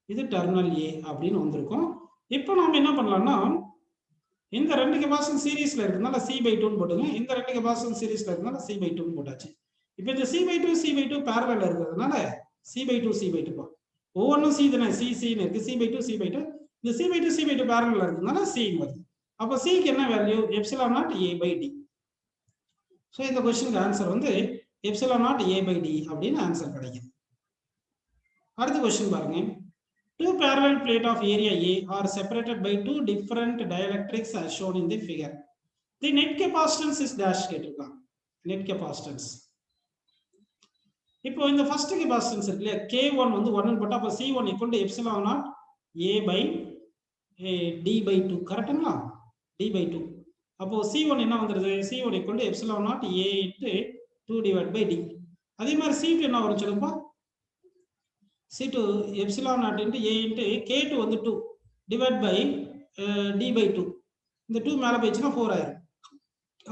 இது டெர்மினல் ஏ அப்படின்னு வந்திருக்கும். இப்போ நாம என்ன பண்ணலாம்னா, இந்த 2 கெபாசிட்டர் சீரிஸ்ல இருக்கிறதுனால C/2ன்னு போட்டுங்க, இந்த 2 கெபாசிட்டர் சீரிஸ்ல இருக்கிறதுனால C/2ன்னு போட்டாச்சு. இப்போ இந்த C/2 பேரலல் இருக்கிறதுனால C/2 பா, ஒவ்வொன்றும் C தானே, C இருக்கு, C/2 இந்த C/2 பேரலல் இருக்கிறதுனால C வருது. அப்போ Cக்கு என்ன வேல்யூ, ε0 A/D. ஸோ இந்த கொஸ்டினுக்கு ஆன்சர் வந்து ε0 A/D அப்படின்னு ஆன்சர் கிடைக்கும். அடுத்த क्वेश्चन பாருங்க. Two parallel plate of area A are separated by two different dielectrics as shown in the figure. The net capacitance is dash கேட்டிருக்காங்க. Net capacitance. இப்போ இந்த ஃபர்ஸ்ட் கெபாசிட்டன்ஸ் இருக்கு இல்லையா, K1 வந்து 1 ன்னு போட்டா அப்ப C1 equal to epsilon naught A by D by 2 கரெக்ட்டுங்களா? D by 2. அப்போ C1 என்ன வந்துருது? C1 equal to epsilon naught A into 2 divided by D. அதே மாதிரி C2 என்ன வரும் சொல்லுங்கப்பா? C2 epsilon naught into A into K2 வந்து 2 divided by D by 2. இந்த 2 மேல போயிடுச்சுன்னா 4 ஆயிரும்.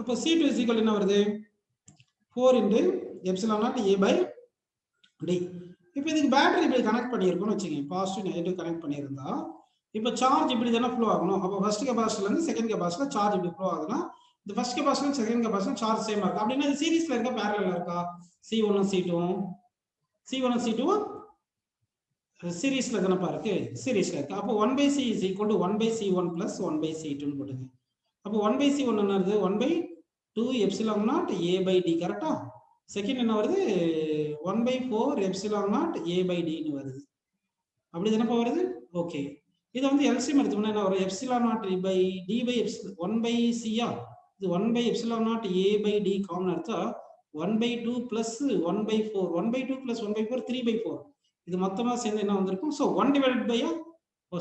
அப்போ C2 is equal என்ன வருது? 4 into epsilon naught A by D. இப்போ இதுக்கு பேட்டரி இப்படி கனெக்ட் பண்ணியிருக்கோம்னு வச்சுக்கோங்க, பாசிட்டிவ் நெகட்டிவ் கனெக்ட் பண்ணியிருந்தா இப்போ சார்ஜ் இப்படி தானே ஃப்ளோ ஆகணும். அப்போ ஃபர்ஸ்ட் கெபாசிட்டர்ல இருந்து செகண்ட் கெபாசிட்டர் சார்ஜ் இப்படி ஃப்ளோ ஆகுதுன்னா இந்த first capacitor second capacitor charge சேமா இருக்கு. அப்படின்னா இது சீரிஸ்ல இருக்கா பேரலல்ல இருக்கா? C1 C2 C2 சீரிஸ்ல தானப்பா இருக்கு, சீரிஸ்ல இருக்கு. அப்போ 1/c is equal to 1/c1 plus 1/c2 ன்னு போடுங்க. அப்போ 1/c1 என்ன வருது? 1/2 epsilon naught A by D கரெக்டா? செகண்ட் என்ன வருது? 1/4 epsilon naught A by D ன்னு வருது. அப்படி தானப்பா வருது? ஓகே, இதை வந்து எல்சிஎம் எடுத்தோம்னா என்ன வரும்? Epsilon naught by D by 1/c இது 1/epsilon naught A by D காமன் எடுத்தா 1/2 பிளஸ் 1/4 1/2 பிளஸ் 1/4 3/4 இது மொத்தமா சேர்ந்து என்ன வந்திருக்கும்? ஸோ 1 டிவைடட் பை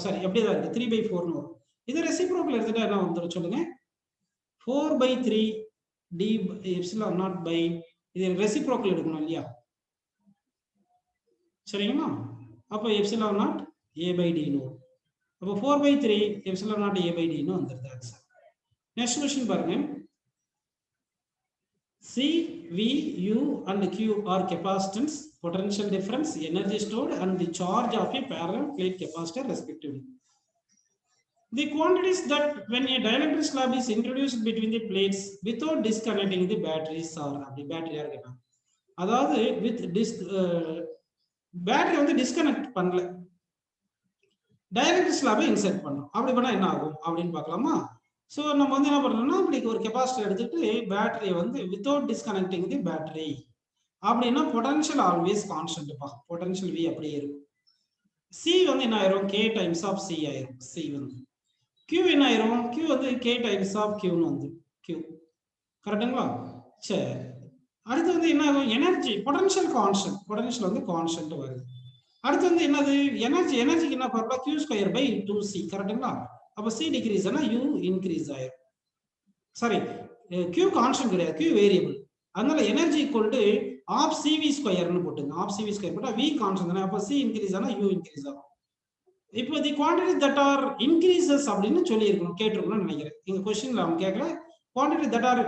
சாரி அப்படியே தான் இருக்கு 3/4ன்னு வரும். இது ரெசிப்ரோக்கல் எடுத்துட்டா என்ன வந்துடும் சொல்லுங்க? 4/3 D epsilon naught by இது ரெசிப்ரோக்கல் எடுக்கணும் இல்லையா? சரிங்களா? அப்போ epsilon naught A by D ன்னு வரும். அப்போ 4/3 epsilon naught A by D ன்னு வந்துருது ஆன்சர். நெக்ஸ்ட் क्वेश्चन பாருங்க. C, V, U and Q are capacitance, potential difference, energy stored and the charge of a parallel plate capacitor respectively. The quantities that when a dielectric slab is introduced between the plates without disconnecting the batteries are அப்படி battery யார் கேட்டாங்க. அதாவது with battery வந்து disconnect பண்ணல, direct ஸ்லாபை insert பண்ணோம். அப்படி பண்ணா என்ன ஆகும் அப்படின்னு பார்க்கலாமா? ஸோ நம்ம வந்து என்ன பண்றோம்னா இப்படி ஒரு கெபாசிட்டர் எடுத்துட்டு பேட்டரியை வந்து வித்தவுட் டிஸ்கனெக்டிங் தி பேட்டரி அப்படின்னா பொட்டன்ஷியல் ஆல்வேஸ் கான்ஸ்டன்ட்ப்பா, பொட்டன்ஷியல் V அப்படியே இருக்கும். சி வந்து என்ன ஆயிரும்? K டைம்ஸ் ஆஃப் சி ஆயிரும். சி வந்து Q என்ன ஆயிரும்? Q வந்து K டைம்ஸ் ஆஃப் Qன்னு வந்து Q கரெக்டுங்களா? சரி, அடுத்து வந்து என்ன ஆகும்? எனர்ஜி பொட்டன்ஷியல் கான்ஸ்டன்ட், பொட்டன்ஷியல் வந்து கான்ஸ்டன்ட் வருது. அடுத்து வந்து என்னது? எனர்ஜிக்கு என்ன ஃபார்முலா? Q²/2C கரெக்ட்டுங்களா? அப்ப C டிக்ரீஸ் ஆனா U இன்க்ரீஸ் ஆயிரும். சாரி, Q கான்ஸ்டன்ட் கிடையாது, Q வேரியபிள். அதனால energy equal to of CV² போட்டுங்க. ஆஃப் CV² போட்டா V கான்ஸ்டன்ட் தானே, அப்ப C இன்க்ரீஸ் ஆனா U இன்க்ரீஸ் ஆகும். இப்போ தி குவாண்டிட்டி தட் ஆர் இன்க்ரீசஸ் அப்படின்னு சொல்லி இருக்கணும், கேட்டிருக்கணும்னு நினைக்கிறேன். இங்க क्वेश्चनல அவங்க கேட்கல quantity that R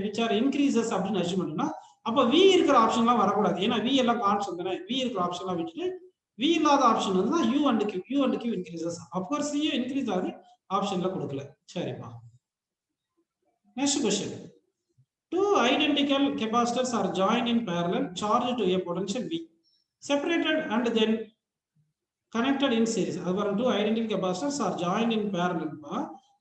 which are increases அப்படின்னு அஸ்யூம் பண்ணா அப்ப V இருக்கிற ஆப்ஷன்லாம் வரக்கூடாது. ஏன்னா V எல்லாம் கான்ஸ்டன்ட் தானே, V இருக்கிற ஆப்ஷன்லாம் விட்டுட்டு V இல்லாத ஆப்ஷன் வந்து U and Q increases. Of course C increase ஆகுது, ஆப்ஷன்ல கொடுக்கல. சரிப்பா, next question. Two identical capacitors are joined in parallel, charged to a potential V, separated and then connected in series. அதுவரை two identical capacitors are joined in parallel,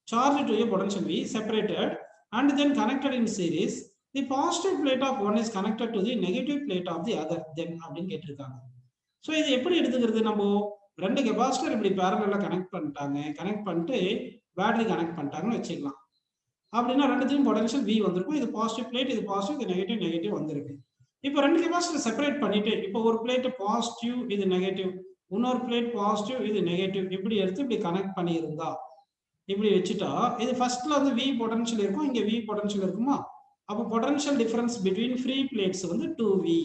charged to a potential V, separated and then connected in series. The positive plate of one is connected to the negative plate of the other. Then அப்படின்னு கேட்டிருக்காங்க. So இது எப்படி எடுத்துக்கிறது? நம்ம ரெண்டு capacitor இப்படி பேரலா connect பண்ணிட்டாங்க, connect பண்ணிட்டு பேட்டரி கனெக்ட் பண்ணிட்டாங்கன்னு வச்சுக்கலாம். அப்படின்னா ரெண்டுத்தையும் பொட்டன்ஷியல் V வந்திருக்கும். இது பாசிட்டிவ் பிளேட், இது பாசிட்டிவ், இது நெகட்டிவ் வந்திருக்கு. இப்போ ரெண்டு கெபாசிட்டர் செப்பரேட் பண்ணிட்டு இப்போ ஒரு பிளேட் பாசிட்டிவ், இது நெகட்டிவ், இன்னொரு பிளேட் பாசிட்டிவ், இது நெகட்டிவ், இப்படி எடுத்து இப்படி கனெக்ட் பண்ணி இருந்தா இப்படி வச்சுட்டா இது ஃபர்ஸ்ட்ல வந்து V பொட்டன்ஷியல் இருக்கும், இங்க V பொட்டன்ஷியல் இருக்குமா? அப்போ potential difference between free plates வந்து 2V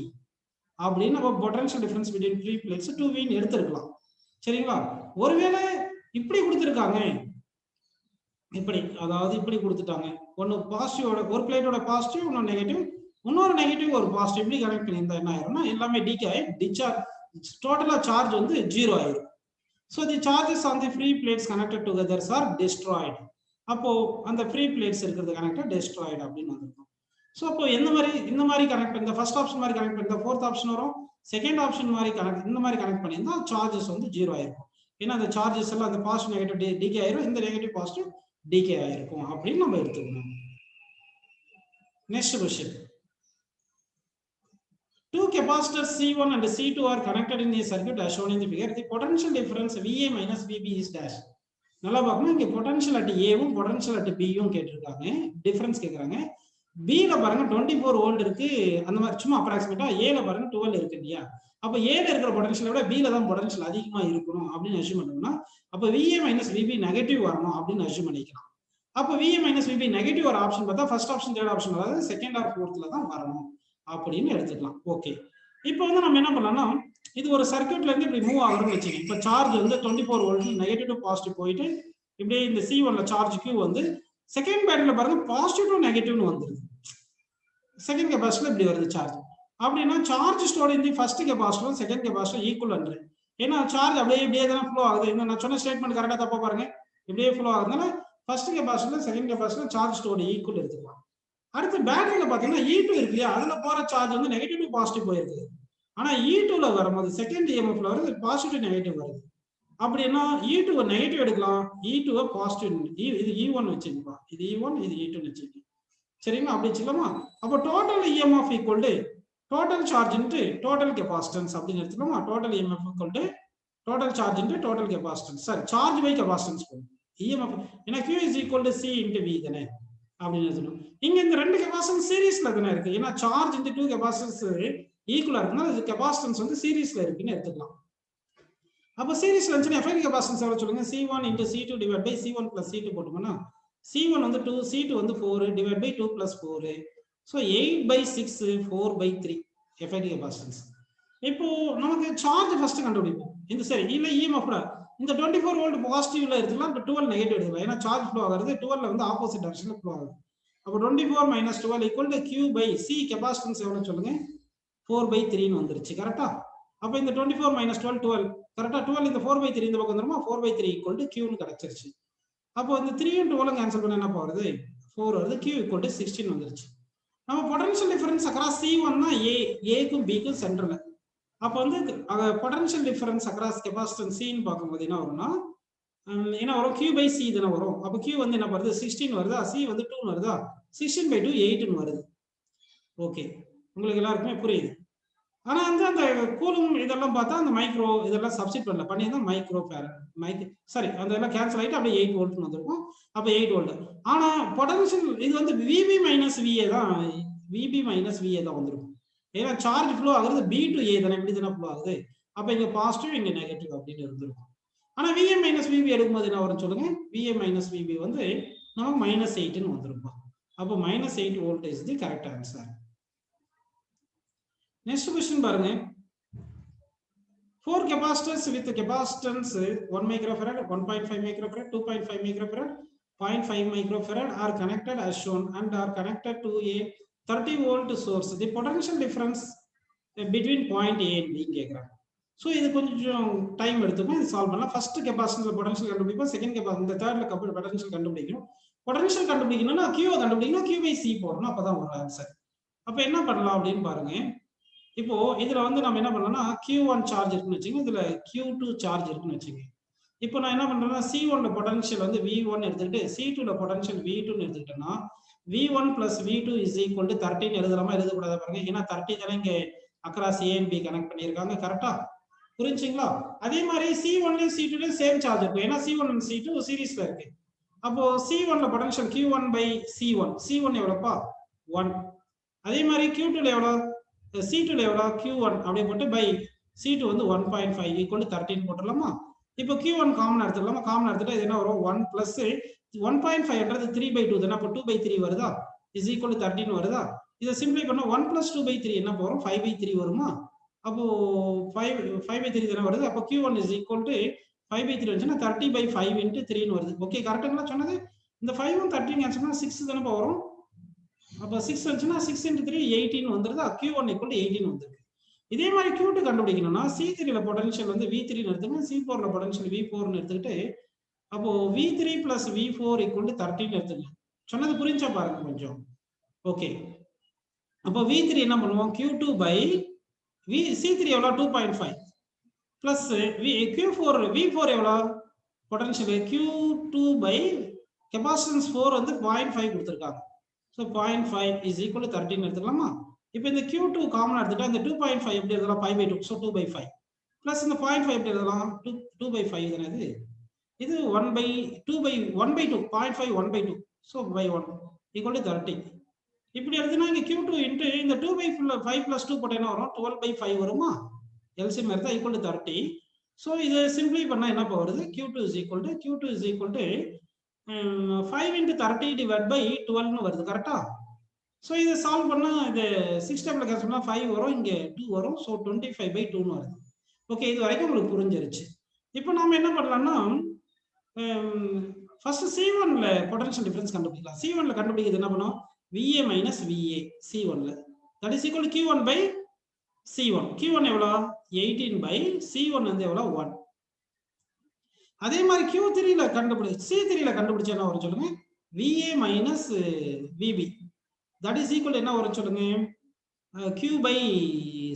அப்படின்னு நம்ம potential difference between free plates 2V ன்னு எடுத்துக்கலாம். சரிங்களா? ஒருவேளை இப்படி கொடுத்துருக்காங்க, இப்படி அதாவது இப்படி கொடுத்துட்டாங்க, ஒன்னு பாசிட்டிவோட ஒரு பிளேட்டோட பாசிட்டிவ், இன்னொரு நெகட்டிவ், இன்னொரு நெகட்டிவ் ஒரு பாசிட்டிவ், இப்படி கனெக்ட் பண்ணியிருந்தா என்ன ஆயிரும்னா எல்லாமே டிகே ஆகி டிஸ்சார்ஜ், டோட்டலா சார்ஜ் வந்து 0 ஆயிரும். So the charges on the free plates connected together are destroyed. அப்போ அந்த ஃப்ரீ பிளேட்ஸ் இருக்கிறது கனெக்டட் டெஸ்ட்ராய்டு அப்படின்னு வந்திருக்கும். ஸோ அப்போ இந்த மாதிரி கனெக்ட் பண்ணி ஃபர்ஸ்ட் ஆப்ஷன் மாதிரி கனெக்ட் பண்ணி ஃபோர்த் ஆப்ஷன் வரும், செகண்ட் ஆப்ஷன் மாதிரி இந்த மாதிரி கனெக்ட் பண்ணியிருந்தா சார்ஜஸ் வந்து 0 ஆயிருக்கும். ஏன்னா அந்த சார்ஜஸ் எல்லாம் அந்த பாசிட்டிவ் நெகட்டிவ் டிகே ஆயிரும், இந்த நெகட்டிவ் பாசிட்டிவ் டிகே ஆயிருக்கும் அப்படின்னு நம்ம எடுத்துக்கணும். Next question. Two capacitors C1 and C2 are connected in a circuit as shown in the figure. The potential difference VA minus VB is dash. நல்லா பார்க்கணும், இங்க potential at ஏவும் பொட்டன்ஷியல் அட் பியும் கேட்டிருக்காங்க, டிஃபரன்ஸ் கேட்குறாங்க. பில பாருங்க 24 வோல்ட் இருக்கு, அந்த மாதிரி சும்மா அப்ராக்சிமேட்டா. ஏல பாருங்க 12 இருக்கு இல்லையா, அப்ப ஏல இருக்கிற பொட்டன்ஷியலை விட பில தான் பொட்டன்ஷியல் அதிகமா இருக்கணும் அப்படின்னு அஸ்யூம் பண்ணோம்னா, அப்ப VA மைனஸ் VB நெகட்டிவ் வரணும் அப்படின்னு அஸ்யூம் பண்ணிக்கலாம். அப்ப VA மைனஸ் VB நெகட்டிவ் வர ஆப்ஷன் பார்த்தா ஃபர்ஸ்ட் ஆப்ஷன் தேர்ட் ஆப்ஷன் அதாவது செகண்ட் ஆர் ஃபோர்த்ல தான் வரணும் அப்படின்னு எடுத்துக்கலாம். ஓகே, இப்போ வந்து நம்ம என்ன பண்ணலாம்னா, இது ஒரு சர்க்யூட்ல இருந்து இப்படி மூவ் ஆகுறோம்னு வச்சுக்கோங்க. இப்போ சார்ஜ் வந்து 24 வோல்ட் நெகட்டிவ் டு பாசிட்டிவ் போயிட்டு இப்படியே இந்த C1ல சார்ஜ் Q வந்து செகண்ட் பேட்டரியில பாருங்க பாசிட்டிவ் டு நெகட்டிவ்னு வந்துருது. செகண்ட் கெபாசிட்டர்ல இப்படி வருது சார்ஜ். அப்படின்னா charge stored in the first capacitor second capacitor equal and, ஏன்னா சார்ஜ் அப்படியே இப்படியே தான் ஃப்ளோ ஆகுது. இந்த நான் சொன்ன ஸ்டேட்மெண்ட் கரெக்டா தப்பா பாருங்க, இப்படியே ஃப்ளோ ஆகுதுனால first capacitor second capacitor charge stored equal எடுத்துக்கலாம். அடுத்து பேட்டரியில பாத்தீங்கன்னா E2 இருக்கு இல்லையா, அதுல போற சார்ஜ் வந்து நெகட்டிவ் டு பாசிட்டிவ் போயிருக்கு. ஆனா E2ல வரும்போது செகண்ட் EMFல வருது பாசிட்டிவ் நெகட்டிவ் வருது. அப்படின்னா E2 நெகட்டிவ் எடுக்கலாம், E2 பாசிட்டிவ், இது E1 வச்சுக்கலாம், இது E1 இது E2 வச்சுக்கலாம். சரிங்களா, அப்படி வச்சுக்கலாமா? அப்போ total EMF equal to total charge into total capacitance அப்படின்னு எடுத்துக்கலாமா? Total EMF equal to total charge into total capacitance, sorry charge by capacitance போகும். EMF ஏன்னா Q is equal to C into V தானே அப்படின்னு எடுத்துக்கணும். இங்க இந்த ரெண்டு கெபாசிட்டன்ஸ் சீரிஸ்ல தானே இருக்கு, ஏன்னா சார்ஜ் இந்த 2 கெபாசிட்டன்ஸ் ஈக்குவலா இருக்குன்னா இது கெபாசிட்டன்ஸ் வந்து சீரிஸ்ல இருக்குன்னு எடுத்துக்கலாம். அப்ப சீரிஸ்ல இருந்துச்சுன்னா எஃபெக்ட் கெபாசிட்டன்ஸ் எவ்வளவு சொல்லுங்க, C1 into C2 divided by C1 plus C2 போட்டோம்னா C1 வந்து 2, C2 வந்து 4 divided by 2 plus 4, so 8 by 6 4 by 3 effect capacitance. இப்போ நமக்கு சார்ஜ் ஃபர்ஸ்ட் கண்டுபிடிப்போம். இந்த சரி இல்ல EMF இந்த 24 வோல்ட் பாசிட்டிவ்ல எடுத்துக்கலாம், 12 நெகட்டிவ் எடுத்துக்கலாம். ஏன்னா சார்ஜ் ஃப்ளோ ஆகுறது 12ல வந்து ஆப்போசிட் டைரக்ஷன்ல ஃப்ளோ ஆகுது. அப்போ 24 minus 12 equal to Q by C capacitance எவ்வளவு சொல்லுங்க, 4 by 3 ன்னு வந்துருச்சு. கரெக்டா? அப்ப இந்த 24 minus 12 12 கரெக்டா, 12 இந்த 4 by 3 இந்த பக்கம் வந்துருமா, 4 by 3 equal to Q ன்னு கிடைச்சிருச்சு. அப்போ இந்த 3 யும் 12 கேன்சல் பண்ண என்ன போறது, 4 வருது, Q equal to 16 வந்துருச்சு. நம்ம பொட்டன்ஷியல் டிஃபரன்ஸ் அக்ராஸ் C1 னா A க்கும் B க்கும் சென்டர்ல, அப்ப வந்து potential difference across capacitance C ன்னு பார்க்கும்போது என்ன வரும்னா, என்ன வரும், Q by C தான வரும். அப்ப Q வந்து என்ன வருது, 16 வருதா, C வந்து 2 வருதா, 16 by 2 8 ன்னு வருது. ஓகே, உங்களுக்கு எல்லாருக்குமே புரியுது. ஆனா வந்து அந்த கூலும் இதெல்லாம் பார்த்தா அந்த மைக்ரோ இதெல்லாம் சப்ஸ்டிட் பண்ணல, பண்ணியிருந்தா மைக்ரோ ஃபேரட் சாரி அந்த எல்லாம் கேன்சல் ஆயிட்டு அப்படியே 8 வோல்ட் வந்திருக்கும். அப்ப 8 வோல்ட். ஆனா பொட்டன்ஷியல் இது வந்து VB minus VA தான், VB minus VA தான் வந்திருக்கும். ஏன்னா சார்ஜ் ஃப்ளோ ஆகுறது B to A தானே, இப்படி தானே ஃப்ளோ ஆகுது. அப்ப இங்க பாசிட்டிவ் இங்க நெகட்டிவ் அப்படின்னு இருந்திருக்கும். ஆனா VA minus VB எடுக்கும்போது என்ன வரும் சொல்லுங்க, VA minus VB வந்து நமக்கு -8 ன்னு வந்திருக்கும். அப்போ -8 volt is the correct answer. Next question பாருங்க, 4 capacitors with capacitance 1 microfarad, 1.5 microfarad, 2.5 microfarad, 0.5 microfarad are connected as shown and are connected to a 30 volt source. The potential difference between point A and B கேக்குறாங்க. So இது கொஞ்சம் time எடுத்துக்கும், இது solve பண்ணலாம். First கெபாசிட்டன்ஸ்ல potential கண்டுபிடிப்போம், second capacitance இந்த தேர்ட்ல potential கண்டுபிடிக்கணும். Potential கண்டுபிடிக்கணும்னா Q கண்டுபிடிக்கணும், Q by C போடணும், அப்பதான் வரும் ஆன்சர். அப்ப என்ன பண்ணலாம் அப்படின்னு பாருங்க, இப்போ இதுல வந்து நம்ம என்ன பண்ணலாம்னா Q1 சார்ஜ் இருக்குன்னு வச்சுங்க, இதுல Q2 சார்ஜ் இருக்குன்னு வச்சுங்க. இப்போ நான் என்ன பண்றேன்னா C1ல பொட்டன்ஷியல் வந்து V1 எடுத்துக்கிட்டு C2ல பொட்டன்ஷியல் V2 எடுத்துக்கிட்டேன்னா V1 plus V2 is equal to 13 எழுதலாமா எழுதக்கூடாது பாருங்க, ஏன்னா 30 தானே இங்க across A and B connect பண்ணியிருக்காங்க. கரெக்டா புரிஞ்சுங்களா? அதே மாதிரி C1லயும் C2லயும் சேம் சார்ஜ் இருக்கும், ஏன்னா C1 and C2 சீரிஸ்ல இருக்கு. அப்போ C1ல potential Q1 by C1, C1 எவ்வளவுப்பா 1. அதே மாதிரி Q2ல எவ்வளவு, C2ல எவ்வளவு Q1 அப்படியே போட்டு பை C2 வந்து 1.5 equal to 13 போட்டுடலாமா? இப்போ Q1 காமன் எடுத்துக்கலாமா? காமன் எடுத்துட்டா இது என்ன வரும், 1 plus 1.5 என்றது 3 by 2 தானே, அப்போ 2 by 3 வருதா, is equal to 13 வருதா? இதை சிம்பிளை பண்ணா 1 plus 2 by 3 என்ன வரும், 5 by 3 வருமா? அப்போ 5 by 3 தானே வருது. அப்போ Q1 is equal to 5 by 3 வந்துச்சுன்னா 30 by 5 into 3 ன்னு வருது. ஓகே, கரெக்டுங்களா சொன்னது? இந்த 5 உம் 13 கேன்சல் பண்ணா 6 தானே வரும். அப்ப 6 வந்துச்சுன்னா 6 into 3 18 வந்துருதா, Q1 equal to 18 வந்துருக்கு. இதே மாதிரி Q2 கண்டுபிடிக்கணும்னா C3ல பொட்டன்ஷியல் வந்து V3 ன்னு எடுத்துங்க, C4ல பொட்டன்ஷியல் V4 ன்னு எடுத்துக்கிட்டு அப்போ V3 plus V4 equal to 13 எடுத்துங்க. சொன்னது புரிஞ்சா பாருங்க கொஞ்சம். ஓகே, அப்போ V3 என்ன பண்ணுவோம், Q2 by C3 எவ்வளவு 2.5 plus Q4 V4 எவ்வளவு பொட்டன்ஷியல் Q2 by கெபாசிட்டன்ஸ் 4 வந்து 0.5 கொடுத்திருக்காங்க. So 0.5 is equal to 13 எடுத்துக்கலாமா? இப்போ இந்த Q2 காமன் எடுத்துட்டா இந்த 2.5 எப்படி எழுதலாம் 5/2 ஸோ 2/5 பிளஸ் இந்த 0.5 எப்படி எழுதலாம் 2/5 தானே இது 1/2 0.5 1/2 ஸோ by 1 ஈக்குவல் டு 30 இப்படி எழுதுனா இங்க Q2 இன்ட்டு இந்த 2/5 + 2 போட்டா என்ன வரும் 12/5 வருமா LCM எடுத்தா ஈக்குவல் டு 30 ஸோ இதை சிம்பிளை பண்ணா என்ன வருது Q2 is equal to 5 into 30 divided by 12 னு வருது கரெக்டா ஸோ இதை சால்வ் பண்ணா இது 6 டைம்ல கேன்சல் பண்ணா 5 வரும் இங்க 2 வரும் ஸோ 25/2 னு வருது ஓகே இது வரைக்கும் உங்களுக்கு புரிஞ்சிருச்சு இப்போ நாம என்ன பண்ணலாம்னா ஃபர்ஸ்ட் C1 ல பொட்டன்ஷியல் டிஃபரன்ஸ் கண்டுபிடிக்கலாம் C1 ல கண்டுபிடிக்கிறது என்ன பண்ணும் VA minus VA C1 ல that is equal to Q1 by C1 Q1 எவ்வளோ 18 C1 வந்து எவ்வளோ 1 அதே மாதிரி Q3 ல C3 ல கண்டுபிடிச்சா என்ன வரும் சொல்லுங்க VA minus VB that is equal என்ன வரும் சொல்லுங்க Q by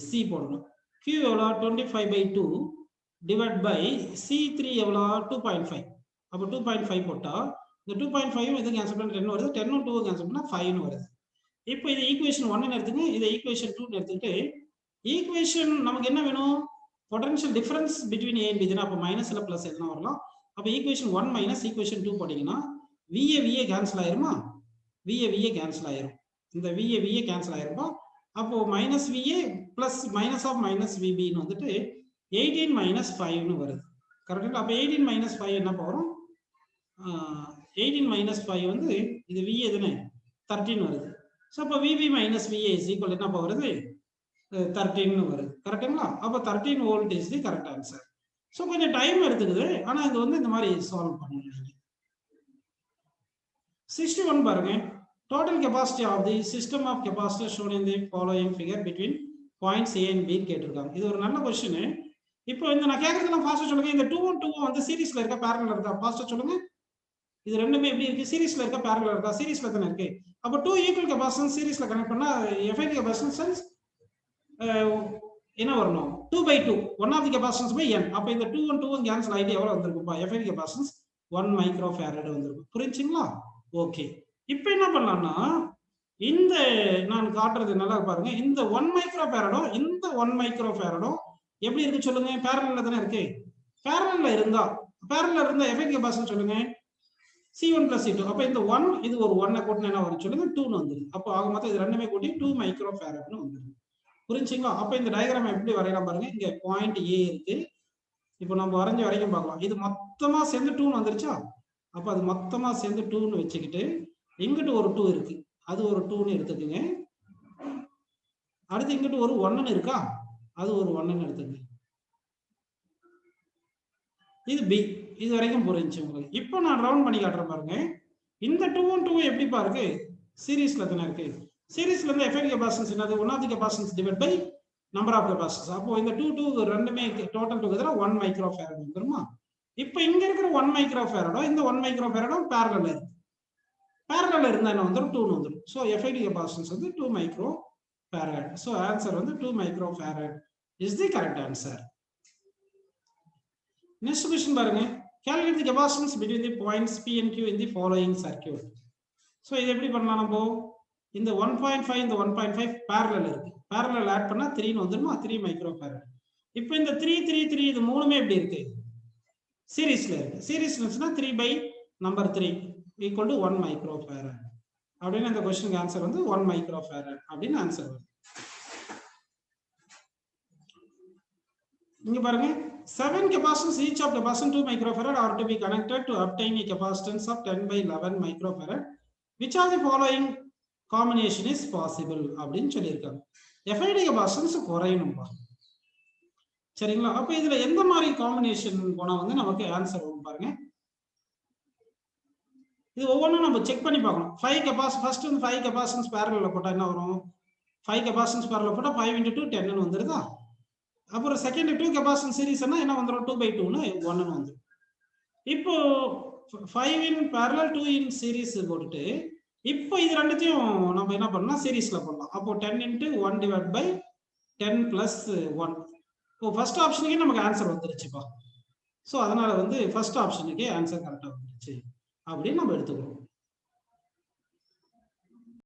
C போடணும் Q எவ்வளோ 25/2 divided by C3 எவ்வளோ 2.5 அப்போ 2.5 போட்டா இந்த 2.5 இது கேன்சல் பண்ணா 10 வருது 10 ம் 2 கேன்சல் பண்ணா 5 னு வருது இப்போ இது ஈக்குவேஷன் 1 ன்னு எடுத்துங்க இதை ஈக்குவேஷன் 2 ன்னு எடுத்துக்கிட்டு ஈக்குவேஷன் நமக்கு என்ன வேணும் potential difference between A and B அப்போ மைனஸ் இல்ல பிளஸ் எதுனா வரலாம் அப்போ ஈக்குவேஷன் 1 மைனஸ் ஈக்குவேஷன் 2 போட்டீங்கன்னா VA கேன்சல் ஆயிருமா VA கேன்சல் ஆயிரும் இந்த VA கேன்சல் ஆயிருப்பா அப்போ minus VA plus minus of minus VB ன்னு வந்துட்டு 18 minus 5 னு வருது கரெக்ட்டா அப்போ 18 minus 5 என்ன வரும் 18 minus 5 வந்து இது VA தானே 13 வருது ஸோ அப்போ VB minus VA is equal என்ன வருது 13 னு வருது கரெக்ட்டுங்களா அப்போ 13 volt is the correct answer so கொஞ்சம் டைம் எடுத்துக்குது ஆனால் இது வந்து இந்த மாதிரி சால்வ் பண்ணணும் நீங்க 61 பாருங்க total capacity of the system of capacitors shown in the following figure between points A and B கேட்டிருக்காங்க இது ஒரு நல்ல क्वेश्चन இப்போ இந்த நான் கேக்குறதெல்லாம் ஃபாஸ்டா சொல்லுங்க இந்த 2 1 2 வந்து சீரிஸ்ல இருக்கா parallel இருக்கா ஃபாஸ்டா சொல்லுங்க இது ரெண்டுமே எப்படி இருக்கு சீரிஸ்ல இருக்கா parallel இருக்கா சீரிஸ்ல தான இருக்கு அப்ப 2 ஈக்குவல் கெபாசிட்டன்ஸ் சீரிஸ்ல கனெக்ட் பண்ணா எஃபெக்டிவ் கெபாசிட்டன்ஸ் என்ன வரணும் 2/2 1 of the capacitance by n அப்ப இந்த 2 1 2 கேன்சல் ஆயிட்டு எவ்வளவு வந்திருக்குப்பா எஃபெக்டிவ் கெபாசிட்டன்ஸ் 1 மைக்ரோ ஃபாரட் வந்திருக்கு புரிஞ்சுங்களா ஓகே இப்போ என்ன பண்ணலாம்னா இந்த நான் காட்டுறது நல்லா பாருங்க இந்த 1 மைக்ரோ ஃபாரடும் இந்த 1 மைக்ரோ ஃபாரடும் எப்படி இருக்கு சொல்லுங்க parallel தானே இருக்கு parallel இருந்தா எஃபெக்டிவ் கெபாசிட்டன்ஸ் சொல்லுங்க C1 plus C2 அப்ப இந்த 1 இது ஒரு 1 கூட்டினா என்ன வரும் சொல்லுங்க 2 னு வந்துருது அப்ப ஆக மொத்தம் இது ரெண்டுமே கூட்டி 2 மைக்ரோ ஃபாரட் னு வந்துருது புரிஞ்சுங்களா அப்ப இந்த டயகிராம் எப்படி வரையலாம் பாருங்க இங்க பாயிண்ட் A இருக்கு இப்போ நம்ம வரைஞ்ச வரைக்கும் பார்க்கலாம் இது மொத்தமா சேர்ந்து 2 னு வந்துருச்சா அப்ப அது மொத்தமா சேர்ந்து 2 னு வெச்சிக்கிட்டு இங்கிட்டு ஒரு 2 இருக்கு அது ஒரு 2 னு எடுத்துக்கங்க அடுத்து இங்கிட்டு ஒரு 1 னு இருக்கா அது ஒரு 1 னு எடுத்துக்கங்க இது B இது வரைக்கும் புரிஞ்சுச்சு உங்களுக்கு இப்போ நான் ரவுண்ட் பண்ணி காட்டுறேன் பாருங்க இந்த 2 1 2 எப்படி பாருங்க சீரிஸ்ல தான இருக்கு சீரிஸ்ல இருந்து எஃபெக்டிவ் கெபாசிட்டன்ஸ் என்னது 1 of the capacitance divide by number of capacitance அப்போ இந்த 2 2 ரெண்டுமே டோட்டல் டுகெதர் 1 மைக்ரோ ஃபாரட் வந்துருமா இப்போ இங்க இருக்கிற 1 மைக்ரோ ஃபாரடும் இந்த 1 மைக்ரோ ஃபாரடும் parallel இருக்கு parallel இருந்தா என்ன வந்துரும் 2 னு வந்துரும் சோ எஃபெக்டிவ் கெபாசிட்டன்ஸ் வந்து 2 மைக்ரோ ஃபாரட் சோ ஆன்சர் வந்து 2 micro farad is the correct answer next question பாருங்க calculate the capacitance between the points P and Q in the following circuit so இது எப்படி பண்ணலாம் நம்ம இந்த 1.5 இந்த 1.5 parallel இருக்கு parallel ஆட் பண்ணா 3 னு வந்துருமா 3 மைக்ரோ ஃபாரட் இப்போ இந்த 3 3 3 இது மூணுமே எப்படி இருக்கு சீரிஸ்ல இருக்கு சீரிஸ்ல இருந்துச்சுனா 3 by number 3 equal to 1 micro farad அப்படினா இந்த क्वेश्चनக்கு ஆன்சர் வந்து 1 மைக்ரோ ஃபாரட் அப்படின ஆன்சர் வரும் இங்க பாருங்க 7 capacitors each of capacitance 2 microfarad are to be connected to obtain a capacitance of 10 by 11 microfarad which of the following combination is possible அப்படினு சொல்லிருக்காங்க effective capacitance குறையணும்பா சரிங்களா அப்ப இதுல எந்த மாதிரி காம்பினேஷன் போனா வந்து நமக்கு ஆன்சர் வரும் பாருங்க இது ஒவ்வொன்றும் நம்ம செக் பண்ணி பார்க்கணும் 5 கெபாசிட்டன்ஸ் ஃபர்ஸ்ட் வந்து 5 கெபாசிட்டன்ஸ் parallel போட்டா என்ன வரும் 5 கெபாசிட்டன்ஸ் parallel போட்டா 5 * 2 10 னு வந்துருதா அப்புறம் செகண்ட் 2 கெபாசிட்டன்ஸ் சீரிஸ்னா என்ன வந்துரும் 2/2 னு 1 னு வந்துரும் இப்போ 5 in parallel 2 in series போட்டுட்டு இப்போ இது ரெண்டுத்தையும் நம்ம என்ன பண்ணலாம் சீரிஸ்ல போடலாம் அப்போ 10 * 1 divided by 10 plus 1 இப்போ ஃபர்ஸ்ட் ஆப்ஷனுக்கே நமக்கு ஆன்சர் வந்துருச்சுப்பா சோ அதனால வந்து ஃபர்ஸ்ட் ஆப்ஷனுக்கே ஆன்சர் கரெக்ட்டா வந்துருச்சு அப்படி நம்ம எடுத்துக்கிறோம்